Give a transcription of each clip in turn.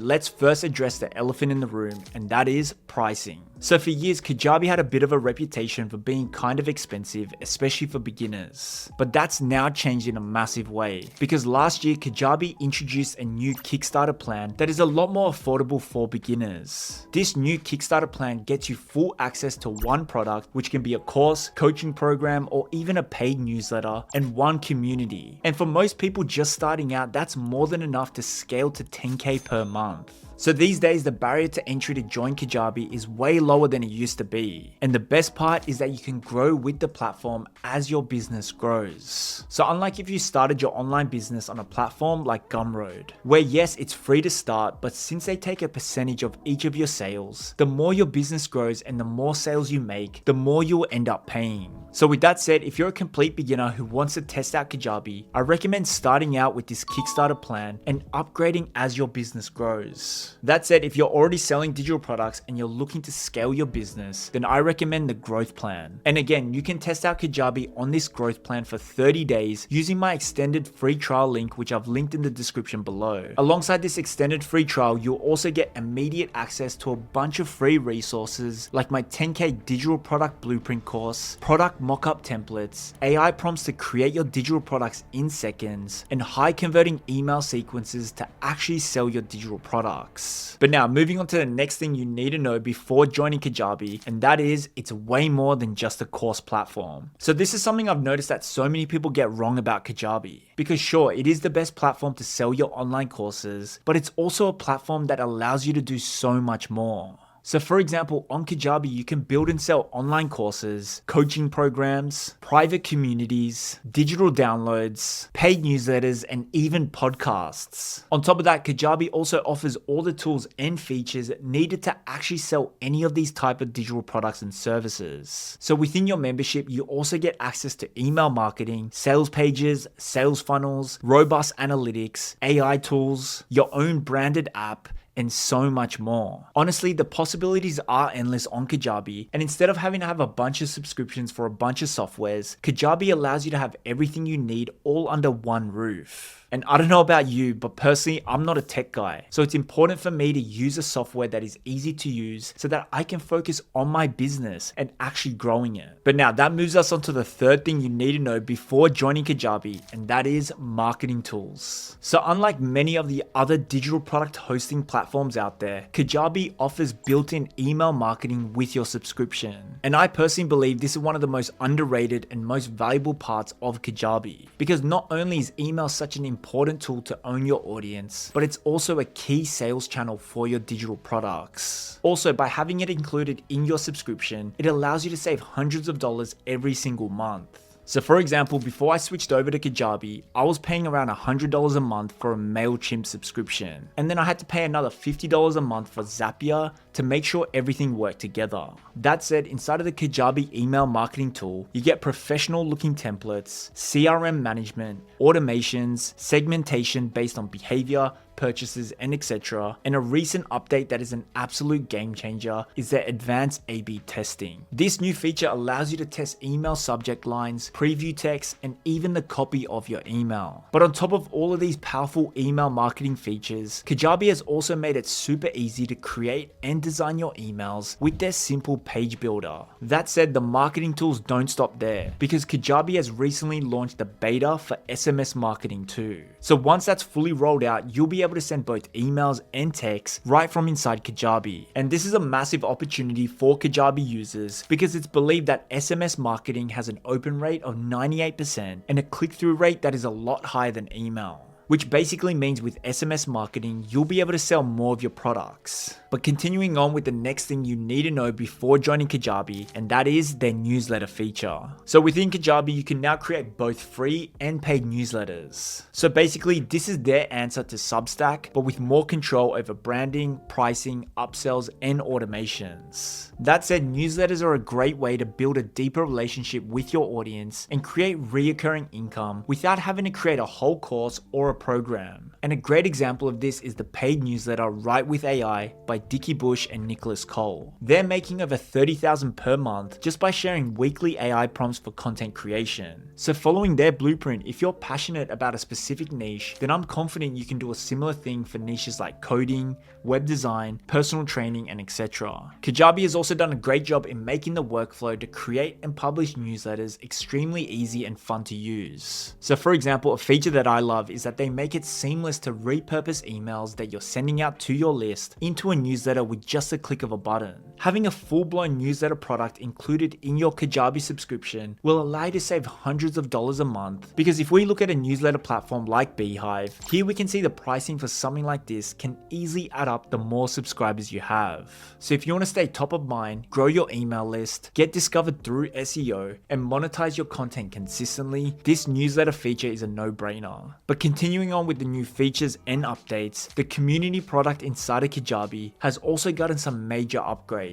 Let's first address the elephant in the room, and that is pricing. So for years, Kajabi had a bit of a reputation for being kind of expensive, especially for beginners. But that's now changed in a massive way, because last year Kajabi introduced a new Kickstarter plan that is a lot more affordable for beginners. This new Kickstarter plan gets you full access to one product, which can be a course, coaching program, or even a paid newsletter, and one community. And for most people just starting out, that's more than enough to scale to 10K per month. So these days, the barrier to entry to join Kajabi is way lower than it used to be. And the best part is that you can grow with the platform as your business grows. So unlike if you started your online business on a platform like Gumroad, where yes, it's free to start, but since they take a percentage of each of your sales, the more your business grows and the more sales you make, the more you'll end up paying. So with that said, if you're a complete beginner who wants to test out Kajabi, I recommend starting out with this Kickstarter plan and upgrading as your business grows. That said, if you're already selling digital products and you're looking to scale your business, then I recommend the growth plan. And again, you can test out Kajabi on this growth plan for 30 days using my extended free trial link, which I've linked in the description below. Alongside this extended free trial, you'll also get immediate access to a bunch of free resources like my 10K digital product blueprint course, product mockup templates, AI prompts to create your digital products in seconds, and high converting email sequences to actually sell your digital products. But now moving on to the next thing you need to know before joining Kajabi, and that is it's way more than just a course platform. So this is something I've noticed that so many people get wrong about Kajabi. Because sure, it is the best platform to sell your online courses, but it's also a platform that allows you to do so much more. So for example, on Kajabi, you can build and sell online courses, coaching programs, private communities, digital downloads, paid newsletters, and even podcasts. On top of that, Kajabi also offers all the tools and features needed to actually sell any of these type of digital products and services. So within your membership, you also get access to email marketing, sales pages, sales funnels, robust analytics, AI tools, your own branded app, and so much more. Honestly, the possibilities are endless on Kajabi, and instead of having to have a bunch of subscriptions for a bunch of softwares, Kajabi allows you to have everything you need all under one roof. And I don't know about you, but personally, I'm not a tech guy. So it's important for me to use a software that is easy to use so that I can focus on my business and actually growing it. But now that moves us on to the third thing you need to know before joining Kajabi, and that is marketing tools. So unlike many of the other digital product hosting platforms out there, Kajabi offers built-in email marketing with your subscription. And I personally believe this is one of the most underrated and most valuable parts of Kajabi, because not only is email such an important tool to own your audience, but it's also a key sales channel for your digital products. Also, by having it included in your subscription, it allows you to save hundreds of dollars every single month. So for example, before I switched over to Kajabi, I was paying around $100 a month for a MailChimp subscription. And then I had to pay another $50 a month for Zapier to make sure everything worked together. That said, inside of the Kajabi email marketing tool, you get professional looking templates, CRM management, automations, segmentation based on behavior, purchases, and etc. And a recent update that is an absolute game changer is their advanced A/B testing. This new feature allows you to test email subject lines, preview text, and even the copy of your email. But on top of all of these powerful email marketing features, Kajabi has also made it super easy to create and design your emails with their simple page builder. That said, the marketing tools don't stop there, because Kajabi has recently launched a beta for SMS marketing too. So once that's fully rolled out, you'll be able to send both emails and texts right from inside Kajabi. And this is a massive opportunity for Kajabi users, because it's believed that SMS marketing has an open rate of 98% and a click-through rate that is a lot higher than email. Which basically means with SMS marketing, you'll be able to sell more of your products. But continuing on with the next thing you need to know before joining Kajabi, and that is their newsletter feature. So within Kajabi, you can now create both free and paid newsletters. So basically, this is their answer to Substack, but with more control over branding, pricing, upsells, and automations. That said, newsletters are a great way to build a deeper relationship with your audience and create reoccurring income without having to create a whole course or a program. And a great example of this is the paid newsletter Write with AI by Dickie Bush and Nicholas Cole. They're making over $30,000 per month just by sharing weekly AI prompts for content creation. So following their blueprint, if you're passionate about a specific niche, then I'm confident you can do a similar thing for niches like coding, web design, personal training, and etc. Kajabi has also done a great job in making the workflow to create and publish newsletters extremely easy and fun to use. So for example, a feature that I love is that they make it seamless to repurpose emails that you're sending out to your list into a newsletter with just a click of a button. Having a full-blown newsletter product included in your Kajabi subscription will allow you to save hundreds of dollars a month, because if we look at a newsletter platform like Beehive, here we can see the pricing for something like this can easily add up the more subscribers you have. So if you want to stay top of mind, grow your email list, get discovered through SEO, and monetize your content consistently, this newsletter feature is a no-brainer. But continuing on with the new features and updates, the community product inside of Kajabi has also gotten some major upgrades.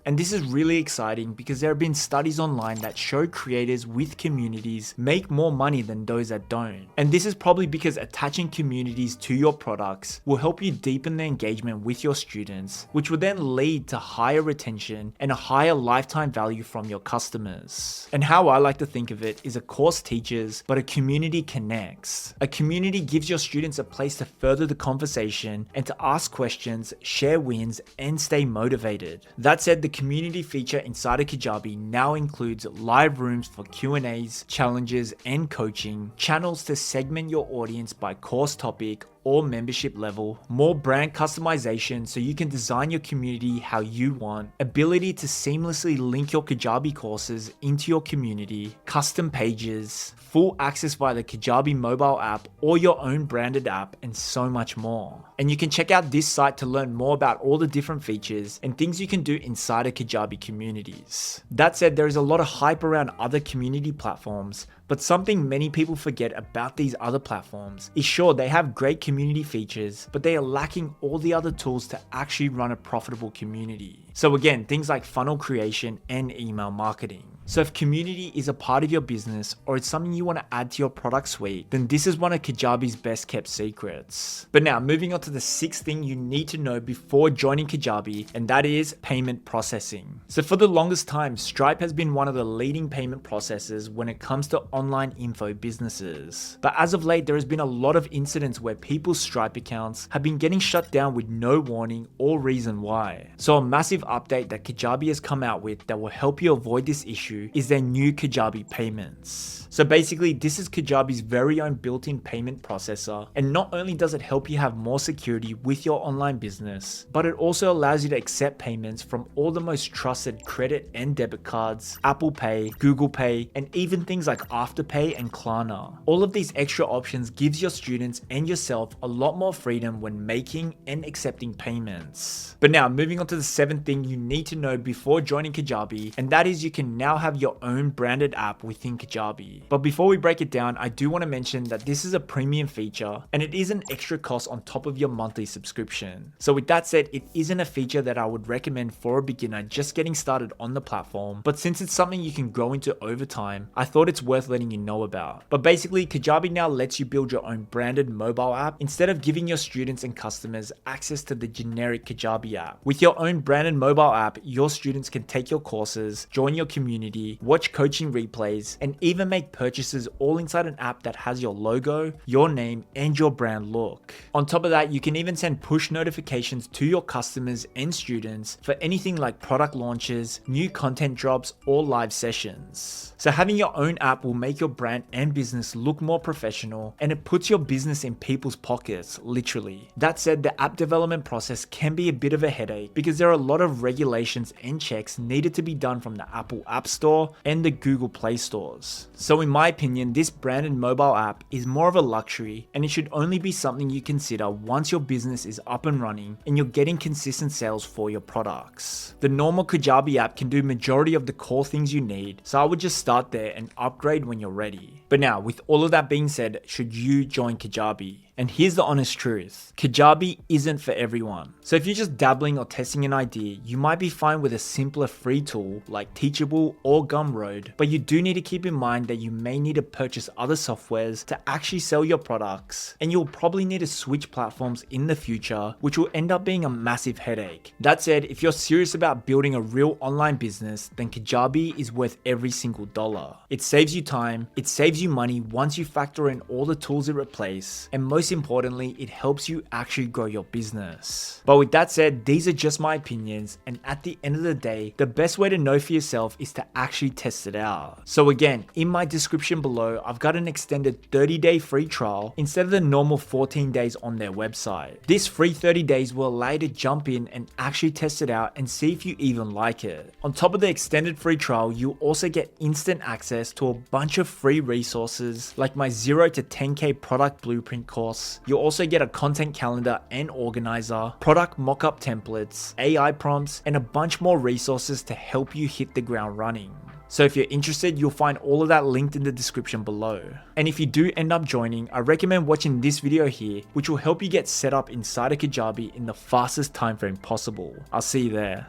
And this is really exciting because there have been studies online that show creators with communities make more money than those that don't. And this is probably because attaching communities to your products will help you deepen the engagement with your students, which will then lead to higher retention and a higher lifetime value from your customers. And how I like to think of it is a course teaches, but a community connects. A community gives your students a place to further the conversation and to ask questions, share wins, and stay motivated. That said, the community feature inside of Kajabi now includes live rooms for Q&As, challenges, and coaching, channels to segment your audience by course topic or membership level, more brand customization so you can design your community how you want, ability to seamlessly link your Kajabi courses into your community, custom pages, full access via the Kajabi mobile app or your own branded app, and so much more. And you can check out this site to learn more about all the different features and things you can do inside of Kajabi Communities. That said, there is a lot of hype around other community platforms, but something many people forget about these other platforms is sure, they have great community features, but they are lacking all the other tools to actually run a profitable community. So again, things like funnel creation and email marketing. So if community is a part of your business or it's something you want to add to your product suite, then this is one of Kajabi's best kept secrets. But now moving on to the sixth thing you need to know before joining Kajabi, and that is payment processing. So for the longest time, Stripe has been one of the leading payment processors when it comes to online info businesses. But as of late, there has been a lot of incidents where people's Stripe accounts have been getting shut down with no warning or reason why. So a massive update that Kajabi has come out with that will help you avoid this issue is their new Kajabi Payments. So basically, this is Kajabi's very own built-in payment processor, and not only does it help you have more security with your online business, but it also allows you to accept payments from all the most trusted credit and debit cards, Apple Pay, Google Pay, and even things like Afterpay and Klarna. All of these extra options gives your students and yourself a lot more freedom when making and accepting payments. But now moving on to the seventh thing you need to know before joining Kajabi, and that is you can now have your own branded app within Kajabi. But before we break it down, I do want to mention that this is a premium feature and it is an extra cost on top of your monthly subscription. So with that said, it isn't a feature that I would recommend for a beginner just getting started on the platform, but since it's something you can grow into over time, I thought it's worth letting you know about. But basically, Kajabi now lets you build your own branded mobile app instead of giving your students and customers access to the generic Kajabi app. With your own branded mobile app, your students can take your courses, join your community, watch coaching replays, and even make purchases all inside an app that has your logo, your name, and your brand look. On top of that, you can even send push notifications to your customers and students for anything like product launches, new content drops, or live sessions. So having your own app will make your brand and business look more professional, and it puts your business in people's pockets, literally. That said, the app development process can be a bit of a headache because there are a lot of regulations and checks needed to be done from the Apple App Store and the Google Play stores. So in my opinion, this branded mobile app is more of a luxury, and it should only be something you consider once your business is up and running and you're getting consistent sales for your products. The normal Kajabi app can do majority of the core things you need, so I would just start there and upgrade when you're ready. But now, with all of that being said, should you join Kajabi? And here's the honest truth. Kajabi isn't for everyone. So if you're just dabbling or testing an idea, you might be fine with a simpler free tool like Teachable or Gumroad, but you do need to keep in mind that you may need to purchase other softwares to actually sell your products, and you'll probably need to switch platforms in the future, which will end up being a massive headache. That said, if you're serious about building a real online business, then Kajabi is worth every single dollar. It saves you time, it saves you money once you factor in all the tools it replaces, and most importantly, it helps you actually grow your business. But with that said, these are just my opinions, and at the end of the day, the best way to know for yourself is to actually test it out. So again, in my description below, I've got an extended 30-day free trial instead of the normal 14 days on their website. This free 30 days will allow you to jump in and actually test it out and see if you even like it. On top of the extended free trial, you also get instant access to a bunch of free resources like my 0 to 10K product blueprint course. You'll also get a content calendar and organizer, product mockup templates, AI prompts, and a bunch more resources to help you hit the ground running. So if you're interested, you'll find all of that linked in the description below. And if you do end up joining, I recommend watching this video here, which will help you get set up inside of Kajabi in the fastest time frame possible. I'll see you there.